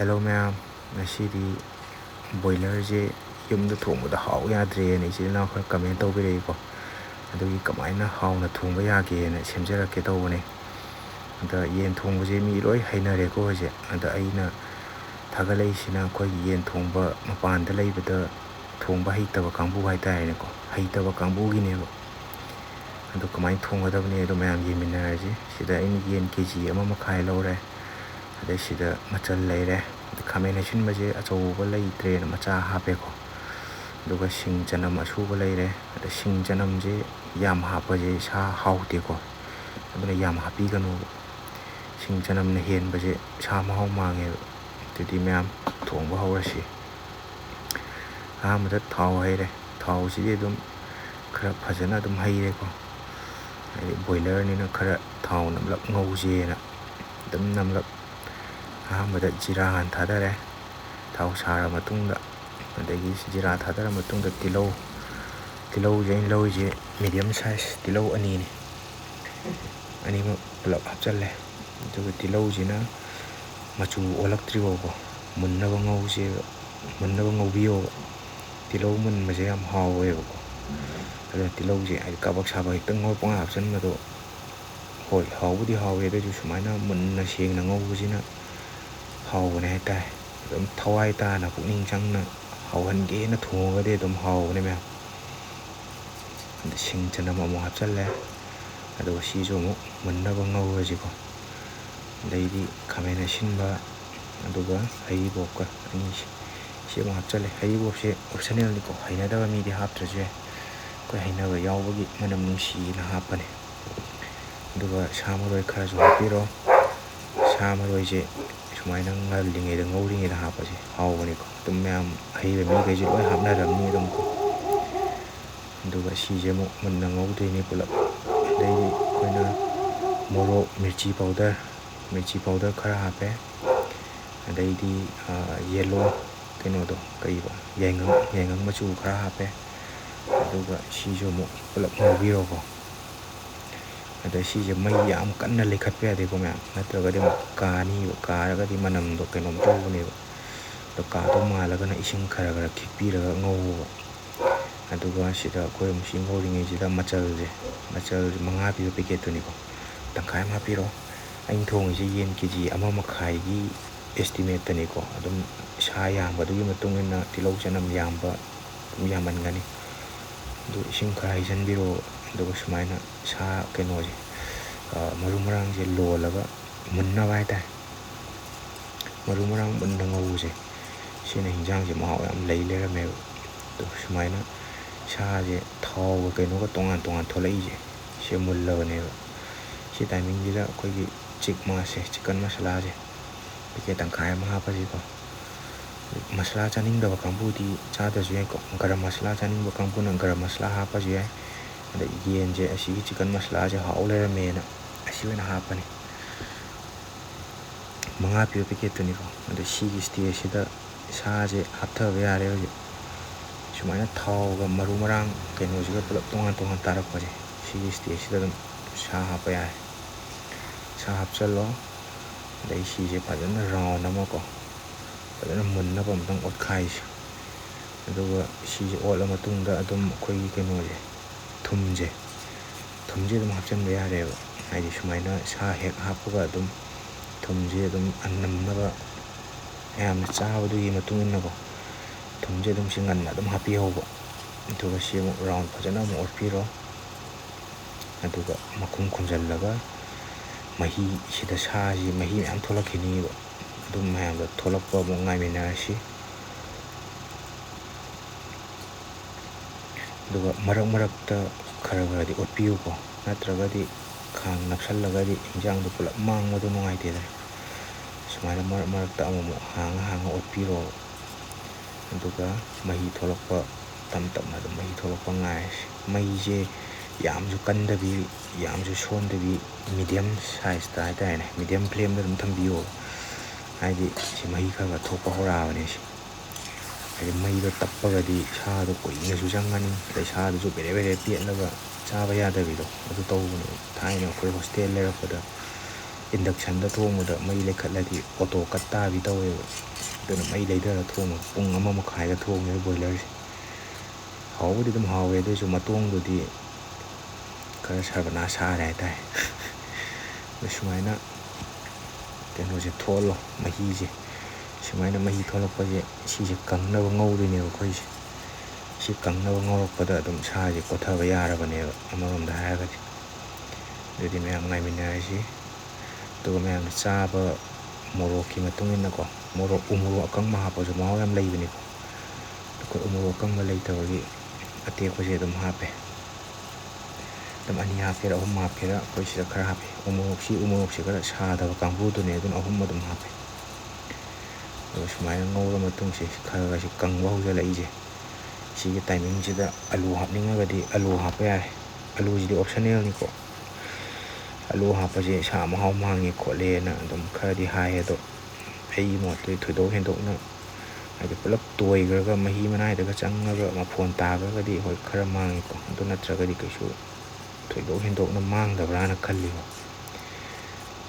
Hello ꯃꯌꯥꯝ, ꯉꯁꯤꯗꯤ ꯕꯣꯏꯂꯔꯁꯦ ꯌꯨꯝꯗ ꯊꯣꯡꯕꯗ ꯍꯥꯎ ꯌꯥꯗ꯭ꯔꯦꯅ ꯏꯆꯤꯜ ꯏꯅꯥꯎ ꯈꯔ ꯀꯃꯦꯟ ꯇꯧꯕꯤꯔꯛꯏꯀꯣ. ꯑꯗꯨꯒꯤ ꯀꯃꯥꯏꯅ ꯍꯥꯎꯅ ꯊꯣꯡꯕ ꯌꯥꯒꯦꯅ ꯁꯦꯝꯖꯔꯛꯀꯦ ꯇꯧꯕꯅꯦ. ꯑꯗ ꯌꯦꯟ ꯊꯣꯡꯕꯁꯦ ꯃꯤ ꯂꯣꯏ ꯍꯩꯅꯔꯦꯀꯣ ꯍꯧꯖꯤꯛ. ꯑꯗ ꯑꯩꯅ ꯊꯥꯒꯠꯂꯛꯏꯁꯤꯅ ꯑꯩꯈꯣꯏꯒꯤ ꯌꯦꯟ ꯊꯣꯡꯕ ꯃꯄꯥꯟꯗ ꯂꯩꯕꯗ ꯊꯣꯡꯕ ꯍꯩꯇꯕ ꯀꯥꯡꯕꯨ ꯍꯥꯏꯇꯥꯔꯦꯅꯦꯀோ. ꯍꯩꯇꯕ ꯀꯥꯡꯕꯨꯒꯤꯅꯦꯕ. ꯑꯗꯣ ꯀꯃꯥꯏꯅ ꯊꯣꯡꯒꯗꯕꯅꯦ ꯑꯗꯣ ꯃꯌꯥꯝ ꯌꯦꯡꯃꯤꯟꯅꯔꯁꯤ. ꯁꯤꯗ ꯑꯩꯅ ꯌꯦꯟ KG 1.5 ꯂꯧꯔꯦ. ꯑꯗꯩ ꯁꯤꯗ ꯃꯆꯜ ꯂꯩꯔꯦ. ꯈꯥꯃꯦꯟ ꯑꯁꯤꯟꯕꯁꯦ ꯑꯆꯧꯕ ꯂꯩꯇ꯭ꯔꯦꯅ ꯃꯆꯥ ꯍꯥꯞꯄꯦꯀꯣ. ꯑꯗꯨꯒ ꯁꯤꯡ ꯆꯅꯝ ꯑꯁꯨꯕ ꯂꯩꯔꯦ. ꯑꯗ ꯁꯤꯡ ꯆꯅꯝꯁꯦ ꯌꯥꯝ ꯍꯥꯞꯄꯁꯦ ꯁꯥ ꯍꯥꯎꯇꯦꯀꯣ. ꯑꯗꯨꯅ ꯌꯥꯝ ꯍꯥꯞꯄꯤꯒꯅꯨꯕ. ꯁꯤꯡ ꯆꯅꯝꯅ ꯍꯦꯟꯕꯁꯦ ꯁꯥ ꯃꯍꯥꯎ ꯃꯥꯡꯉꯦꯕ. ꯑꯗꯨꯗꯤ ꯃꯌꯥꯝ ꯊꯣꯡꯕ ꯍꯧꯔꯁꯤ. ꯑꯍꯥꯟꯕꯗ ꯊꯥꯎ ꯍꯩꯔꯦ. ꯊꯥꯎꯁꯤꯗꯤ ꯑꯗꯨꯝ ꯈꯔ ꯐꯖꯅ ꯑꯗꯨꯝ ꯍꯩꯔꯦꯀꯣ. ꯍꯥꯏꯗꯤ ꯕꯣꯏꯂꯔꯅꯤꯅ ꯈꯔ ꯊꯥꯎ ꯅꯝꯂꯞ ꯉꯧꯁꯦꯅ ꯑꯗꯨꯝ ꯅꯝꯂꯞ. ꯑꯍꯥꯟꯕꯗ ꯖꯤꯔꯥ ꯍꯥꯟꯅ ꯊꯥꯗꯔꯦ. ꯊꯥꯎ ꯁꯥꯔ ꯃꯇꯨꯡꯗ ꯑꯗꯒꯤ ꯖꯤꯔꯥ ꯊꯥꯗꯔ ꯃꯇꯨꯡꯗ ꯇꯤꯜꯍꯧ. ꯇꯤꯜꯍꯧꯁꯦ ꯑꯩꯅ ꯂꯧꯔꯤꯁꯦ ꯃꯤꯗꯤꯌꯝ ꯁꯥꯏꯖ ꯇꯤꯜꯍꯧ ꯑꯅꯤꯅꯤ. ꯑꯅꯤꯃꯛ ꯄꯨꯂꯞ ꯍꯥꯞꯆꯜꯂꯦ. ꯑꯗꯨꯒ ꯇꯤꯜꯍꯧꯁꯤꯅ ꯃꯆꯨ ꯑꯣꯜꯂꯛꯇ꯭ꯔꯤꯐꯥꯎꯀꯣ ꯃꯨꯟꯅꯕ ꯉꯧꯁꯦꯕ. ꯃꯨꯟꯅꯕ ꯉꯧꯕꯤꯌꯣꯕ. ꯇꯤꯜꯍꯧ ꯃꯨꯟꯕꯁꯦ ꯌꯥꯝ ꯍꯥꯎꯋꯦꯕꯀꯣ. ꯑꯗꯨꯅ ꯇꯤꯜꯍꯧꯁꯦ ꯍꯥꯏꯗꯤ ꯀꯥꯕꯛ ꯁꯥꯕꯛ ꯍꯦꯛꯇ ꯉꯧꯔ ꯄꯪꯍꯥꯞ ꯍꯥꯞꯆꯤꯟꯕꯗꯣ ꯍꯣꯏ ꯍꯥꯎꯕꯨꯗꯤ ꯍꯥꯎꯋꯦ, ꯑꯗꯨꯑꯣꯏꯁꯨ ꯁꯨꯃꯥꯏꯅ ꯃꯨꯟꯅ ꯁꯦꯡꯅ ꯉꯧꯕꯁꯤꯅ ꯍꯥꯎꯕꯅꯦ ꯍꯥꯏꯇꯥꯔꯦ. ꯑꯗꯨꯝ ꯊꯋꯥꯏ ꯇꯥꯅ ꯄꯨꯛꯅꯤꯡ ꯆꯪꯅ ꯍꯥꯎꯍꯟꯒꯦꯅ ꯊꯣꯡꯉꯒꯗꯤ ꯑꯗꯨꯝ ꯍꯥꯎꯕꯅꯦ ꯃꯌꯥꯝ. ꯑꯗ ꯁꯤꯡ ꯆꯅꯝ ꯑꯃꯨꯛ ꯍꯥꯞꯆꯜꯂꯦ. ꯑꯗꯨꯒ ꯁꯤꯁꯨ ꯑꯃꯨꯛ ꯃꯨꯟꯅꯕ ꯉꯧꯔꯁꯤꯀꯣ. ꯑꯗꯩꯗꯤ ꯈꯥꯃꯦꯟ ꯑꯁꯤꯟꯕ ꯑꯗꯨꯒ ꯍꯔꯤꯕꯣꯞꯀ ꯑꯅꯤꯁꯤ ꯁꯤ ꯑꯃꯨꯛ ꯍꯥꯞꯆꯜꯂꯦ. ꯍꯔꯤꯕꯣꯞꯁꯦ ꯑꯣꯞꯁꯟꯅꯦꯜꯅꯤꯀꯣ. ꯍꯩꯅꯗꯕ ꯃꯤꯗꯤ ꯍꯥꯞꯇ꯭ꯔꯁꯨ ꯌꯥꯏ. ꯑꯩꯈꯣꯏ ꯍꯩꯅꯕ ꯌꯥꯎꯕꯒꯤ ꯃꯅꯝ ꯅꯨꯡꯁꯤꯅ ꯍꯥꯞꯄꯅꯦ. ꯑꯗꯨꯒ ꯁꯥ ꯃꯔꯣꯏ ꯈꯔꯁꯨ ꯍꯥꯞꯄꯤꯔꯣ. ꯁꯥ ꯃꯔꯣꯏꯁꯦ ꯁꯨꯃꯥꯏꯅ ꯉꯜꯂꯤꯉꯩꯗ ꯉꯧꯔꯤꯉꯩꯗ ꯍꯥꯞꯄꯁꯦ ꯍꯥꯎꯕꯅꯤꯀꯣ. ꯑꯗꯨꯝ ꯃꯌꯥꯝ ꯍꯩꯕ ꯃꯤꯈꯩꯁꯦ ꯂꯣꯏ ꯍꯥꯞꯅꯔꯝꯅꯤ ꯑꯗꯨꯝ ꯀꯣ. ꯑꯗꯨꯒ ꯁꯤꯁꯦ ꯑꯃꯨꯛ ꯃꯨꯟꯅ ꯉꯧꯗꯣꯏꯅꯤ ꯄꯨꯂꯞ. ꯑꯗꯩꯗꯤ ꯑꯩꯈꯣꯏꯅ ꯃꯣꯔꯣꯛ ꯃꯤꯔꯆꯤ ꯄꯥꯎꯗꯔ ꯈꯔ ꯍꯥꯞꯄꯦ. ꯑꯗꯩꯗꯤ ꯌꯦꯜꯂꯣ ꯀꯩꯅꯣꯗꯣ ꯀꯔꯤꯕ ꯌꯥꯏꯉꯪ ꯃꯆꯨ ꯈꯔ ꯍꯥꯞꯄꯦ. ꯑꯗꯨꯒ ꯁꯤꯁꯨ ꯑꯃꯨꯛ ꯄꯨꯂꯞ ꯉꯧꯕꯤꯔꯣꯀꯣ. ꯑꯗ ꯁꯤꯁꯦ ꯃꯩ ꯌꯥꯝ ꯀꯟꯅ ꯂꯩꯈꯠꯄ ꯌꯥꯗꯦꯀꯣ ꯃꯌꯥꯝ. ꯅꯠꯇ꯭ꯔꯒꯗꯤ ꯑꯃꯨꯛ ꯀꯥꯅꯤꯕ. ꯀꯥꯔꯒꯗꯤ ꯃꯅꯝꯗꯣ ꯀꯩꯅꯣꯝ ꯇꯧꯕꯅꯦꯕ. ꯑꯗꯣ ꯀꯥꯗꯧ ꯃꯥꯜꯂꯒꯅ ꯏꯁꯤꯡ ꯈꯔ ꯈꯔ ꯈꯤꯛꯄꯤꯔꯒ ꯉꯧꯕ. ꯑꯗꯨꯒ ꯁꯤꯗ ꯑꯩꯈꯣꯏ ꯑꯃꯨꯛ ꯁꯤ ꯉꯧꯔꯤꯉꯩꯁꯤꯗ ꯃꯆꯜꯁꯦ 5 ꯄꯤꯕ ꯄꯦꯀꯦꯠꯇꯨꯅꯤꯀꯣ. ꯇꯪꯈꯥꯏ ꯑꯃ ꯍꯥꯞꯄꯤꯔꯣ. ꯑꯩꯅ ꯊꯣꯡꯉꯤꯁꯦ ꯌꯦꯟ KG 1.5ꯒꯤ ꯑꯦꯁꯇꯤꯃꯦꯠꯇꯅꯤꯀꯣ. ꯑꯗꯨꯝ ꯁꯥ ꯌꯥꯝꯕꯗꯨꯒꯤ ꯃꯇꯨꯡ ꯏꯟꯅ ꯇꯤꯜꯍꯧ ꯆꯅꯝ ꯌꯥꯝꯕ ꯑꯗꯨꯝ ꯌꯥꯝꯃꯟꯒꯅꯤ. ꯑꯗꯨ ꯏꯁꯤꯡ ꯈꯔ ꯍꯩꯖꯤꯟꯕꯤꯔꯣ. ꯑꯗꯨꯒ ꯁꯨꯃꯥꯏꯅ ꯁꯥ ꯀꯩꯅꯣꯁꯦ ꯃꯔꯨ ꯃꯔꯥꯡꯁꯦ ꯂꯣꯜꯂꯒ ꯃꯨꯟꯅꯕ ꯍꯥꯏꯇꯥꯔꯦ. ꯃꯔꯨ ꯃꯔꯥꯡ ꯃꯨꯟꯅ ꯉꯧꯕꯁꯦ ꯁꯤꯅ ꯍꯤꯟꯖꯥꯡꯁꯦ ꯃꯍꯥꯎ ꯌꯥꯝ ꯂꯩ ꯂꯩꯔꯝꯃꯦꯕ. ꯑꯗꯣ ꯁꯨꯃꯥꯏꯅ ꯁꯥꯁꯦ ꯊꯥꯎꯒ ꯀꯩꯅꯣꯒ ꯇꯣꯉꯥꯟ ꯊꯣꯛꯂꯛꯏꯁꯦ ꯁꯤ ꯃꯨꯜꯂꯕꯅꯦꯕ. ꯁꯤ ꯇꯥꯏꯃꯤꯡꯁꯤꯗ ꯑꯩꯈꯣꯏꯒꯤ ꯆꯤꯀꯟ ꯃꯁꯥꯂꯥꯁꯦ ꯄꯦꯀꯦꯠ ꯇꯪꯈꯥꯏ ꯑꯃ ꯍꯥꯞꯄꯁꯤꯀꯣ. ꯃꯁꯥꯂꯥ ꯆꯥꯅꯤꯡꯗꯕ ꯀꯥꯡꯕꯨꯗꯤ ꯆꯥꯗ꯭ꯔꯁꯨ ꯌꯥꯏꯀꯣ. ꯒꯔꯝ ꯃꯁꯥꯂꯥ ꯆꯥꯅꯤꯡꯕ ꯀꯥꯡꯕꯨꯅ ꯒꯔꯝ ꯃꯁꯥꯂꯥ ꯍꯥꯞꯄꯁꯨ ꯌꯥꯏ. ꯑꯗ ꯌꯦꯟꯁꯦ ꯑꯁꯤꯒꯤ ꯆꯤꯀꯟ ꯃꯁꯥꯂꯥꯁꯦ ꯍꯥꯎ ꯂꯩꯔꯝꯃꯦꯅ ꯑꯁꯤ ꯑꯣꯏꯅ ꯍꯥꯞꯄꯅꯤ. 5 ꯄꯤꯕ ꯄꯦꯀꯦꯠꯇꯨꯅꯤꯀꯣ. ꯑꯗ ꯁꯤꯒꯤ ꯁ꯭ꯇꯦꯖꯁꯤꯗ ꯁꯥꯁꯦ ꯍꯥꯞꯊꯕ ꯌꯥꯔꯦ ꯍꯧꯖꯤꯛ. ꯁꯨꯃꯥꯏꯅ ꯊꯥꯎꯒ ꯃꯔꯨ ꯃꯔꯥꯡ ꯀꯩꯅꯣꯁꯤꯒ ꯄꯨꯂꯞ ꯇꯣꯉꯥꯟ ꯇꯥꯔꯛꯄꯁꯦ ꯁꯤꯒꯤ ꯁ꯭ꯇꯦꯖꯁꯤꯗ ꯑꯗꯨꯝ ꯁꯥ ꯍꯥꯞꯄ ꯌꯥꯔꯦ. ꯁꯥ ꯍꯥꯞꯆꯜꯂꯣ. ꯑꯗꯩ ꯁꯤꯁꯦ ꯐꯖꯅ ꯔꯥꯎꯟ ꯑꯃꯀꯣ ꯐꯖꯅ ꯃꯨꯟꯅꯕ ꯑꯝꯇꯪ ꯑꯣꯠꯈꯥꯏꯁꯤ. ꯑꯗꯨꯒ ꯁꯤꯁꯦ ꯑꯣꯠꯂ ꯃꯇꯨꯡꯗ ꯑꯗꯨꯝ ꯑꯩꯈꯣꯏꯒꯤ ꯀꯩꯅꯣꯁꯦ ꯊꯨꯝꯁꯦ ꯑꯗꯨꯝ ꯍꯥꯞꯆꯤꯟꯕ ꯌꯥꯔꯦꯕ. ꯍꯥꯏꯗꯤ ꯁꯨꯃꯥꯏꯅ ꯁꯥ ꯍꯦꯛ ꯍꯥꯞꯄꯒ ꯑꯗꯨꯝ ꯊꯨꯝꯁꯦ ꯑꯗꯨꯝ ꯅꯝꯅꯕ ꯌꯥꯝꯅ ꯆꯥꯕꯗꯨꯒꯤ ꯃꯇꯨꯡ ꯏꯟꯅꯀꯣ ꯊꯨꯝꯁꯦ ꯑꯗꯨꯝ ꯁꯤ ꯉꯟꯅ ꯑꯗꯨꯝ ꯍꯥꯞꯄꯤꯍꯧꯕ. ꯑꯗꯨꯒ ꯁꯤ ꯑꯃꯨꯛ ꯔꯥꯎꯟ ꯐꯖꯅ ꯑꯃꯨꯛ ꯑꯣꯠꯄꯤꯔꯣ. ꯑꯗꯨꯒ ꯃꯈꯨꯝ ꯈꯨꯝꯖꯤꯜꯂꯒ ꯃꯍꯤꯁꯤꯗ ꯁꯥꯁꯤ ꯃꯍꯤ ꯃꯌꯥꯝ ꯊꯣꯛꯂꯛꯈꯤꯅꯤꯕ. ꯑꯗꯨꯝ ꯃꯌꯥꯝꯗꯣ ꯊꯣꯛꯂꯛꯄ ꯑꯃꯨꯛ ꯉꯥꯏꯃꯤꯟꯅꯔꯁꯤ. ꯑꯗꯨꯒ ꯃꯔꯛꯇ ꯈꯔꯗꯤ ꯑꯣꯠꯄꯤꯌꯨꯀꯣ. ꯅꯠꯇ꯭ꯔꯒꯗꯤ ꯈꯥꯡ ꯅꯞꯁꯜꯂꯒꯗꯤ ꯍꯤꯟꯖꯥꯡꯗꯣ ꯄꯨꯂꯞ ꯃꯥꯡꯕꯗꯣ ꯅꯨꯡꯉꯥꯏꯇꯦꯗꯅ. ꯁꯨꯃꯥꯏꯅ ꯃꯔꯛꯇ ꯑꯃꯨꯛ ꯍꯥꯡꯉ ꯑꯣꯠꯄꯤꯔꯣ. ꯑꯗꯨꯒ ꯃꯍꯤ ꯊꯣꯛꯂꯛꯄ ꯇꯞꯅ ꯑꯗꯨꯝ ꯃꯍꯤ ꯊꯣꯛꯂꯛꯄ ꯉꯥꯏꯔꯁꯤ. ꯃꯩꯁꯦ ꯌꯥꯝꯁꯨ ꯀꯟꯗꯕꯤ ꯌꯥꯝꯁꯨ ꯁꯣꯟꯗꯕꯤ ꯃꯤꯗꯤꯌꯝ ꯁꯥꯏꯖꯇ ꯍꯥꯏꯇꯥꯔꯦꯅꯦ. ꯃꯤꯗꯤꯌꯝ ꯐ꯭ꯂꯦꯝꯗ ꯑꯗꯨꯝ ꯊꯝꯕꯤꯌꯣ. ꯍꯥꯏꯗꯤ ꯁꯤ ꯃꯍꯤ ꯈꯔ ꯊꯣꯛꯄ ꯍꯧꯔꯛꯑꯕꯅꯦ ꯁꯤ. ꯍꯥꯏꯗꯤ ꯃꯩꯗꯣ ꯇꯞꯄꯒꯗꯤ ꯁꯥꯗꯣ ꯀꯨꯏꯅꯁꯨ ꯆꯪꯉꯅꯤ. ꯑꯗꯩ ꯁꯥꯗꯨꯁꯨ ꯕꯦꯔꯦ ꯄꯦꯠꯂꯒ ꯆꯥꯕ ꯌꯥꯗꯕꯤꯗꯣ ꯑꯗꯨ ꯇꯧꯕꯅꯦ. ꯊꯥꯏꯅ ꯑꯩꯈꯣꯏ ꯍꯣꯁꯇꯦꯜ ꯂꯩꯔꯛꯄꯗ ꯏꯟꯗꯛꯁꯟꯗ ꯊꯣꯡꯕꯗ ꯃꯩ ꯂꯩꯈꯠꯂꯗꯤ ꯑꯣꯇꯣ ꯀꯠ ꯇꯥꯕꯤ ꯇꯧꯋꯦꯕ. ꯑꯗꯨꯅ ꯃꯩ ꯂꯩꯊꯔ ꯊꯣꯡꯉ ꯄꯨꯡ 1.5ꯒ ꯊꯣꯡꯉꯦ ꯕꯣꯏꯂꯔꯁꯦ. ꯍꯥꯎꯕꯨꯗꯤ ꯑꯗꯨꯝ ꯍꯥꯎꯋꯦ, ꯑꯗꯨꯑꯣꯏꯁꯨ ꯃꯇꯣꯡꯗꯨꯗꯤ ꯈꯔ ꯁꯔꯕꯅꯥꯁ ꯁꯥꯔꯦ ꯍꯥꯏꯇꯥꯔꯦ. ꯁꯨꯃꯥꯏꯅ ꯀꯩꯅꯣꯁꯦ ꯊꯣꯛꯍꯜꯂꯣ, ꯃꯍꯤꯁꯦ ꯁꯨꯃꯥꯏꯅ ꯃꯍꯤ ꯊꯣꯛꯂꯛꯄꯁꯦ ꯁꯤꯁꯦ ꯀꯪꯅꯕ ꯉꯧꯗꯣꯏꯅꯦꯕ ꯑꯩꯈꯣꯏꯁꯦ. ꯁꯤ ꯀꯪꯅꯕ ꯉꯧꯔꯛꯄꯗ ꯑꯗꯨꯝ ꯁꯥꯁꯦ ꯀꯣꯠꯊꯕ ꯌꯥꯔꯕꯅꯦꯕ ꯑꯃꯔꯣꯝꯗ ꯍꯥꯏꯔꯒꯗꯤ. ꯑꯗꯨꯗꯤ ꯃꯌꯥꯝ ꯉꯥꯏꯃꯤꯟꯅꯔꯁꯤ. ꯑꯗꯨꯒ ꯃꯌꯥꯝꯅ ꯆꯥꯕ ꯃꯣꯔꯣꯛꯀꯤ ꯃꯇꯨꯡ ꯏꯟꯅꯀꯣ, ꯎꯃꯣꯔꯣꯛ ꯑꯀꯪꯕ ꯍꯥꯞꯄꯁꯨ ꯃꯍꯥꯎ ꯌꯥꯝ ꯂꯩꯕꯅꯤꯀꯣ. ꯑꯩꯈꯣꯏ ꯎꯃꯣꯔꯣꯛ ꯑꯀꯪꯕ ꯂꯩꯇꯕꯒꯤ ꯑꯇꯦꯛꯄꯁꯦ ꯑꯗꯨꯝ ꯍꯥꯞꯄꯦ. ꯑꯗꯨꯝ 2 ꯍꯥꯞꯀꯦꯔꯥ 3 ꯍꯥꯞꯀꯦꯔꯥ, ꯑꯩꯈꯣꯏ ꯁꯤꯗ ꯈꯔ ꯍꯥꯞꯄꯦ. ꯎꯃꯣꯔꯣꯛꯁꯤꯈꯔ ꯁꯥꯗꯕ ꯀꯥꯡꯕꯨꯗꯨꯅꯦ, ꯑꯗꯨꯅ 3 ꯑꯗꯨꯝ ꯍꯥꯞꯄꯦ. ꯑꯗꯨꯒ ꯁꯨꯃꯥꯏꯅ ꯉꯧꯔ ꯃꯇꯨꯡꯁꯦ ꯈꯔ ꯈꯔ ꯀꯪꯕ ꯍꯧꯖꯤꯜꯂꯛꯏꯁꯦ, ꯁꯤꯒꯤ ꯇꯥꯏꯃꯤꯡꯁꯤꯗ ꯑꯂꯨ ꯍꯥꯞꯅꯤꯡꯉꯒꯗꯤ ꯑꯂꯨ ꯍꯥꯞꯄ ꯌꯥꯔꯦ. ꯑꯂꯨꯁꯤꯗꯤ ꯑꯣꯞꯁꯟꯅꯦꯜꯅꯤꯀꯣ. ꯑꯂꯨ ꯍꯥꯞꯄꯁꯦ ꯁꯥ ꯃꯍꯥꯎ ꯃꯥꯡꯉꯦ ꯈꯣꯠꯂꯦꯅ ꯑꯗꯨꯝ ꯈꯔꯗꯤ ꯍꯥꯏ. ꯑꯗꯣ ꯑꯩꯒꯤ ꯃꯣꯠꯇꯗꯤ ꯊꯣꯏꯗꯣꯛ ꯍꯦꯟꯗꯣꯛꯅ ꯍꯥꯏꯗꯤ ꯄꯨꯂꯞ ꯇꯣꯏꯈ꯭ꯔꯒ ꯃꯍꯤ ꯃꯅꯥꯏꯗꯒ ꯆꯪꯉꯒ ꯃꯐꯣꯟ ꯇꯥꯈ꯭ꯔꯒꯗꯤ ꯍꯣꯏ ꯈꯔ ꯃꯥꯡꯉꯤꯀꯣ. ꯑꯗꯨ ꯅꯠꯇ꯭ꯔꯒꯗꯤ ꯀꯩꯁꯨ ꯊꯣꯏꯗꯣꯛ ꯍꯦꯟꯗꯣꯛꯅ ꯃꯥꯡꯗꯕ꯭ꯔꯥꯅ ꯈꯜꯂꯤꯀꯣ.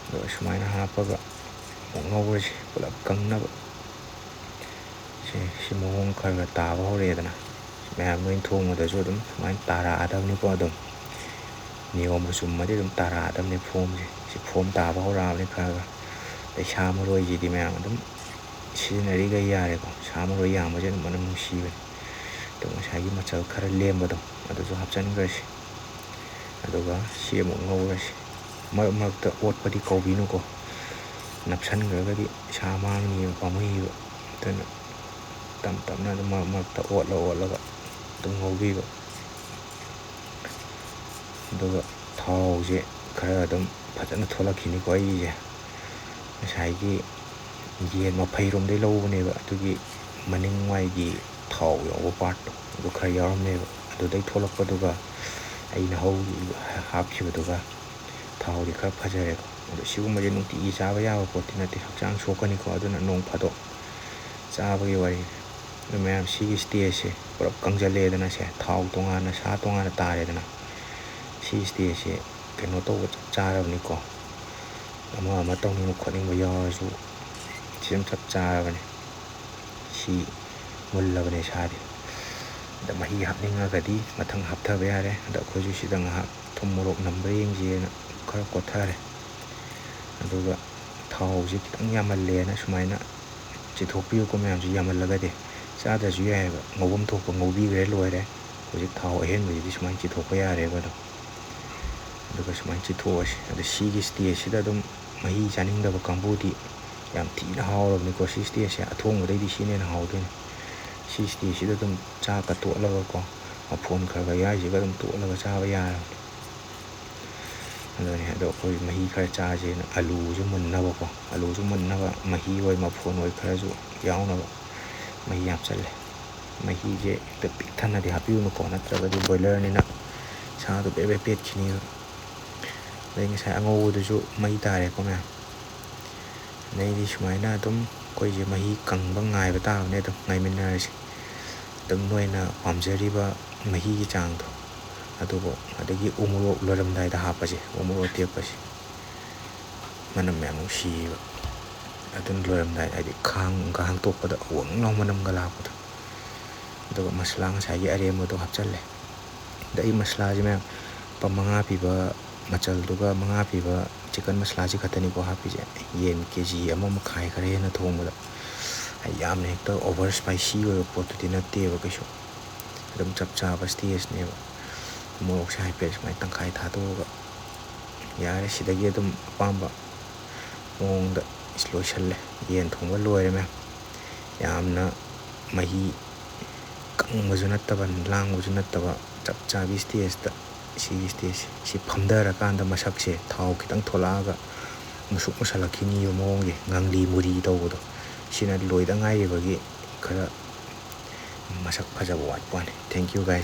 ꯑꯗꯣ ꯁꯨꯃꯥꯏꯅ ꯍꯥꯞꯄꯒ ꯑꯃꯨꯛ ꯉꯧꯔꯁꯤ ꯄꯨꯂꯞ ꯀꯪꯅꯕ. ꯁꯤ ꯃꯑꯣꯡ ꯈꯔ ꯈꯔ ꯇꯥꯕ ꯍꯧꯔꯛꯑꯦꯗꯅ, ꯃꯌꯥꯝ ꯂꯣꯏ ꯊꯣꯡꯕꯗꯁꯨ ꯑꯗꯨꯝ ꯁꯨꯃꯥꯏꯅ ꯇꯥꯔꯛꯑꯗꯕꯅꯤꯀோ. ꯑꯗꯨꯝ ꯅꯤꯌꯣꯝꯕꯨ ꯆꯨꯝꯃꯗꯤ ꯑꯗꯨꯝ ꯇꯥꯔꯛꯑꯗꯕꯅꯤ ꯐꯣꯝꯁꯦ. ꯁꯤ ꯐꯣꯝ ꯇꯥꯕ ꯍꯧꯔꯛꯑꯕꯅꯤ ꯈꯔ ꯈꯔ. ꯑꯗꯩ ꯁꯥ ꯃꯔꯣꯏꯁꯤꯗꯤ ꯃꯌꯥꯝ ꯑꯗꯨꯝ ꯁꯤꯖꯤꯟꯅꯔꯤꯈꯩ ꯌꯥꯔꯦꯀꯣ. ꯁꯥ ꯃꯔꯣꯏ ꯌꯥꯝꯕꯁꯦ ꯑꯗꯨꯝ ꯃꯅꯝ ꯅꯨꯡꯁꯤꯕꯅꯤ. ꯑꯗꯣ ꯉꯁꯥꯏꯒꯤ ꯃꯆꯜ ꯈꯔ ꯂꯦꯝꯕꯗꯣ ꯑꯗꯨꯁꯨ ꯍꯥꯞꯆꯤꯟꯈ꯭ꯔꯁꯤ. ꯑꯗꯨꯒ ꯁꯤ ꯑꯃꯨꯛ ꯉꯧꯔꯁꯤ. ꯃꯔꯛ ꯃꯔꯛꯇ ꯑꯣꯠꯄꯗꯤ ꯀꯧꯕꯤꯅꯨꯀꯣ. ꯅꯞꯁꯤꯟꯈ꯭ꯔꯒꯗꯤ ꯁꯥ ꯃꯥꯡꯅꯤꯕ, ꯄꯥꯝꯃꯨꯏꯕ. ꯑꯗꯨꯅ ꯇꯞ ꯇꯞꯅ ꯑꯗꯨꯝ ꯃꯔꯛ ꯃꯔꯛꯇ ꯑꯣꯠꯂꯒ ꯑꯗꯨꯝ ꯉꯧꯕꯤꯕ. ꯑꯗꯨꯒ ꯊꯥꯎꯁꯦ ꯈꯔ ꯑꯗꯨꯝ ꯐꯖꯅ ꯊꯣꯛꯂꯛꯈꯤꯅꯤꯀꯣ ꯑꯩꯒꯤꯁꯦ. ꯉꯁꯥꯏꯒꯤ ꯌꯦꯟ ꯃꯐꯩꯔꯣꯝꯗꯩ ꯂꯧꯕꯅꯦꯕ, ꯑꯗꯨꯒꯤ ꯃꯅꯤꯡꯋꯥꯏꯒꯤ ꯊꯥꯎ ꯌꯥꯎꯕ ꯄꯥꯔꯠꯇꯣ ꯑꯗꯨ ꯈꯔ ꯌꯥꯎꯔꯝꯃꯦꯕ. ꯑꯗꯨꯗꯩ ꯊꯣꯛꯂꯛꯄꯗꯨꯒ ꯑꯩꯅ ꯍꯥꯞꯈꯤꯕꯗꯨꯒ ꯊꯥꯎꯗꯤ ꯈꯔ ꯐꯖꯔꯦꯀꯣ. ꯑꯗꯣ ꯁꯤꯒꯨꯝꯕꯁꯦ ꯅꯨꯡꯇꯤꯒꯤ ꯆꯥꯕ ꯌꯥꯕ ꯄꯣꯠꯇꯤ ꯅꯠꯇꯦ, ꯍꯛꯆꯥꯡ ꯁꯣꯛꯀꯅꯤꯀꯣ. ꯑꯗꯨꯅ ꯅꯣꯡ ꯐꯥꯗꯣꯛ ꯆꯥꯕꯒꯤ ꯋꯥꯔꯤꯅꯤ. ꯑꯗꯨ ꯃꯌꯥꯝ ꯁꯤꯒꯤ ꯁ꯭ꯇꯦꯖꯁꯦ ꯄꯨꯂꯞ ꯀꯪꯁꯤꯜꯂꯛꯑꯦꯗꯅ, ꯁꯦ ꯊꯥꯎ ꯇꯣꯉꯥꯟꯅ ꯁꯥ ꯇꯣꯉꯥꯟꯅ ꯇꯥꯔꯦꯗꯅ. ꯁꯤ ꯁ꯭ꯇꯦꯖꯁꯦ ꯀꯩꯅꯣ ꯇꯧꯕ ꯆꯞ ꯆꯥꯔꯕꯅꯤꯀꯣ. ꯑꯃ ꯇꯧꯅꯤꯡꯕ ꯈꯣꯠꯅꯤꯡꯕ ꯌꯥꯎꯔꯁꯨ ꯁꯤ ꯑꯗꯨꯝ ꯆꯞ ꯆꯥꯔꯕꯅꯤ. ꯁꯤ ꯃꯨꯜꯂꯕꯅꯦ ꯁꯥꯗꯤ. ꯑꯗ ꯃꯍꯤ ꯍꯥꯞꯅꯤꯡꯉꯒꯗꯤ ꯃꯊꯪ ꯍꯥꯞꯊꯕ ꯌꯥꯔꯦ. ꯑꯗ ꯑꯩꯈꯣꯏꯁꯨ ꯁꯤꯗ ꯉꯥꯏꯍꯥꯛ ꯊꯨꯝ ꯃꯣꯔꯣꯛ ꯅꯝꯕ꯭ꯔꯥ ꯌꯦꯡꯁꯦꯅ ꯈꯔ ꯀꯣꯠꯊꯔꯦ. ꯑꯗꯨꯒ ꯊꯥꯎꯁꯤ ꯈꯤꯇꯪ ꯌꯥꯝꯃꯜꯂꯦꯅ ꯁꯨꯃꯥꯏꯅ ꯆꯤꯊꯣꯛꯄꯤꯌꯨꯀꯣ ꯃꯌꯥꯝꯁꯨ. ꯌꯥꯝꯃꯜꯂꯒꯗꯤ ꯆꯥꯗ꯭ꯔꯁꯨ ꯌꯥꯏꯑꯕ, ꯉꯧꯐꯝ ꯊꯣꯛꯄ ꯉꯧꯕꯤꯈ꯭ꯔꯦ ꯂꯣꯏꯔꯦ. ꯍꯧꯖꯤꯛ ꯊꯥꯎ ꯑꯍꯦꯟꯕꯁꯤꯗꯤ ꯁꯨꯃꯥꯏꯅ ꯆꯤꯊꯣꯛꯄ ꯌꯥꯔꯦꯕ ꯑꯗꯨꯝ. ꯑꯗꯨꯒ ꯁꯨꯃꯥꯏꯅ ꯆꯤꯊꯣꯛꯑꯁꯤ. ꯑꯗ ꯁꯤꯒꯤ ꯁ꯭ꯇꯦꯖꯁꯤꯗ ꯑꯗꯨꯝ ꯃꯍꯤ ꯆꯥꯅꯤꯡꯗꯕ ꯀꯥꯡꯕꯨꯗꯤ ꯌꯥꯝ ꯊꯤꯅ ꯍꯥꯎꯔꯕꯅꯤꯀꯣ. ꯁꯤ ꯁ꯭ꯇꯦꯖꯁꯦ ꯑꯊꯣꯡꯕꯗꯩꯗꯤ ꯁꯤꯅ ꯍꯦꯟꯅ ꯍꯥꯎꯗꯣꯏꯅꯤ. ꯁꯤ ꯁ꯭ꯇꯦꯖꯁꯤꯗ ꯑꯗꯨꯝ ꯆꯥꯛꯀ ꯇꯣꯠꯂꯒꯀꯣ, ꯃꯐꯣꯟ ꯈꯔ ꯈꯔ ꯌꯥꯎꯔꯤꯁꯤꯒ ꯑꯗꯨꯝ ꯇꯣꯠꯂꯒ ꯆꯥꯕ ꯌꯥꯔꯕꯅꯤ. ꯑꯗꯨꯅꯤ. ꯑꯗꯣ ꯑꯩꯈꯣꯏ ꯃꯍꯤ ꯈꯔ ꯆꯥꯁꯦꯅ ꯑꯂꯨꯁꯨ ꯃꯨꯟꯅꯕꯀꯣ, ꯑꯂꯨꯁꯨ ꯃꯨꯟꯅꯕ ꯃꯍꯤ ꯑꯣꯏ ꯃꯐꯣꯟ ꯑꯣꯏ ꯈꯔꯁꯨ ꯌꯥꯎꯅꯕ ꯃꯍꯤ ꯍꯥꯞꯆꯤꯜꯂꯦ. ꯃꯍꯤꯁꯦ ꯍꯦꯛꯇ ꯄꯤꯛ ꯊꯟꯅꯗꯤ ꯍꯥꯞꯄꯤꯌꯨꯅꯨꯀꯣ, ꯅꯠꯇ꯭ꯔꯒꯗꯤ ꯕꯣꯏꯂꯔꯅꯤꯅ ꯁꯥꯗꯣ ꯕꯦꯕꯦ ꯄꯦꯠꯈꯤꯅꯤꯕ. ꯑꯗꯩ ꯉꯁꯥꯏ ꯑꯉꯧꯕꯗꯨꯁꯨ ꯃꯩ ꯇꯥꯔꯦꯀꯣ ꯃꯌꯥꯝ. ꯑꯗꯩꯗꯤ ꯁꯨꯃꯥꯏꯅ ꯑꯗꯨꯝ ꯑꯩꯈꯣꯏꯁꯦ ꯃꯍꯤ ꯀꯪꯕ ꯉꯥꯏꯕ ꯇꯥꯕꯅꯦ. ꯑꯗꯨꯝ ꯉꯥꯏꯃꯤꯟꯅꯔꯁꯤ. ꯑꯗꯨꯝ ꯅꯣꯏꯅ ꯄꯥꯝꯖꯔꯤꯕ ꯃꯍꯤꯒꯤ ꯆꯥꯡꯗꯣ ꯑꯗꯨꯕꯨ. ꯑꯗꯒꯤ ꯎꯃꯣꯔꯣꯛ ꯂꯣꯏꯔꯝꯗꯥꯏꯗ ꯍꯥꯞꯄꯁꯦ, ꯎꯃꯣꯔꯣꯛ ꯑꯇꯦꯛꯄꯁꯦ ꯃꯅꯝ ꯌꯥꯝ ꯅꯨꯡꯁꯤꯌꯦꯕ. ꯑꯗꯨꯅ ꯂꯣꯏꯔꯝꯗꯥꯏꯗ ꯍꯥꯏꯗꯤ ꯈꯥꯡꯒ ꯍꯥꯡꯇꯣꯛꯄꯗ ꯋꯪ ꯂꯥꯎ ꯃꯅꯝꯒ ꯂꯥꯛꯄꯗꯣ. ꯑꯗꯨꯒ ꯃꯁꯂꯥ ꯉꯁꯥꯏꯒꯤ ꯑꯔꯦꯝꯕꯗꯣ ꯍꯥꯞꯆꯤꯜꯂꯦ. ꯑꯗ ꯑꯩ ꯃꯁꯂꯥꯁꯦ ꯃꯌꯥꯝ ꯂꯨꯄꯥ 5 ꯄꯤꯕ ꯃꯆꯜꯗꯨꯒ 5 ꯄꯤꯕ ꯆꯤꯛꯀꯟ ꯃꯁꯂꯥꯁꯤ ꯈꯛꯇꯅꯤꯀꯣ ꯍꯥꯞꯄꯤꯁꯦ. ꯌꯦꯟ KG 1.5 ꯈꯔ ꯍꯦꯟꯅ ꯊꯣꯡꯕꯗ ꯌꯥꯝꯅ ꯍꯦꯛꯇ ꯑꯣꯚꯔ ꯁ꯭ꯄꯥꯏꯁꯤ ꯑꯣꯏꯕ ꯄꯣꯠꯇꯨꯗꯤ ꯅꯠꯇꯦꯕ ꯀꯩꯁꯨ. ꯑꯗꯨꯝ ꯆꯞ ꯆꯥꯕ ꯁ꯭ꯇꯦꯖꯅꯦꯕ. ꯃꯣꯔꯣꯛꯁꯦ ꯍꯥꯏꯐꯦꯠ ꯁꯨꯃꯥꯏꯅ ꯇꯪꯈꯥꯏ ꯊꯥꯗꯣꯛꯑꯒ ꯌꯥꯔꯦ. ꯁꯤꯗꯒꯤ ꯑꯗꯨꯝ ꯑꯄꯥꯝꯕ ꯃꯑꯣꯡꯗ ꯂꯣꯏꯁꯜꯂꯦ. ꯌꯦꯟ ꯊꯣꯡꯕ ꯂꯣꯏꯔꯦ ꯃꯌꯥꯝ. ꯌꯥꯝꯅ ꯃꯍꯤ ꯀꯪꯕꯁꯨ ꯅꯠꯇꯕ ꯂꯥꯡꯕꯁꯨ ꯅꯠꯇꯕ ꯆꯞ ꯆꯥꯕꯤ ꯁ꯭ꯇꯦꯖꯇ ꯁꯤꯒꯤ ꯁ꯭ꯇꯦꯖꯁꯦ. ꯁꯤ ꯐꯝꯊꯔꯀꯥꯟꯗ ꯃꯁꯛꯁꯦ ꯊꯥꯎ ꯈꯤꯇꯪ ꯊꯣꯛꯂꯛꯑꯒ ꯃꯨꯁꯨꯛ ꯃꯨꯁꯜꯂꯛꯈꯤꯅꯤꯕ ꯃꯑꯣꯡꯁꯦ, ꯉꯥꯡꯂꯤ ꯃꯨꯔꯤ ꯇꯧꯕꯗꯣ. ꯁꯤꯅ ꯂꯣꯏꯗ ꯉꯥꯏꯔꯤꯕꯒꯤ ꯈꯔ ꯃꯁꯛ ꯐꯖꯕ ꯋꯥꯠꯄ ꯋꯥꯅꯤ. Thank you ꯒꯥꯏꯁ.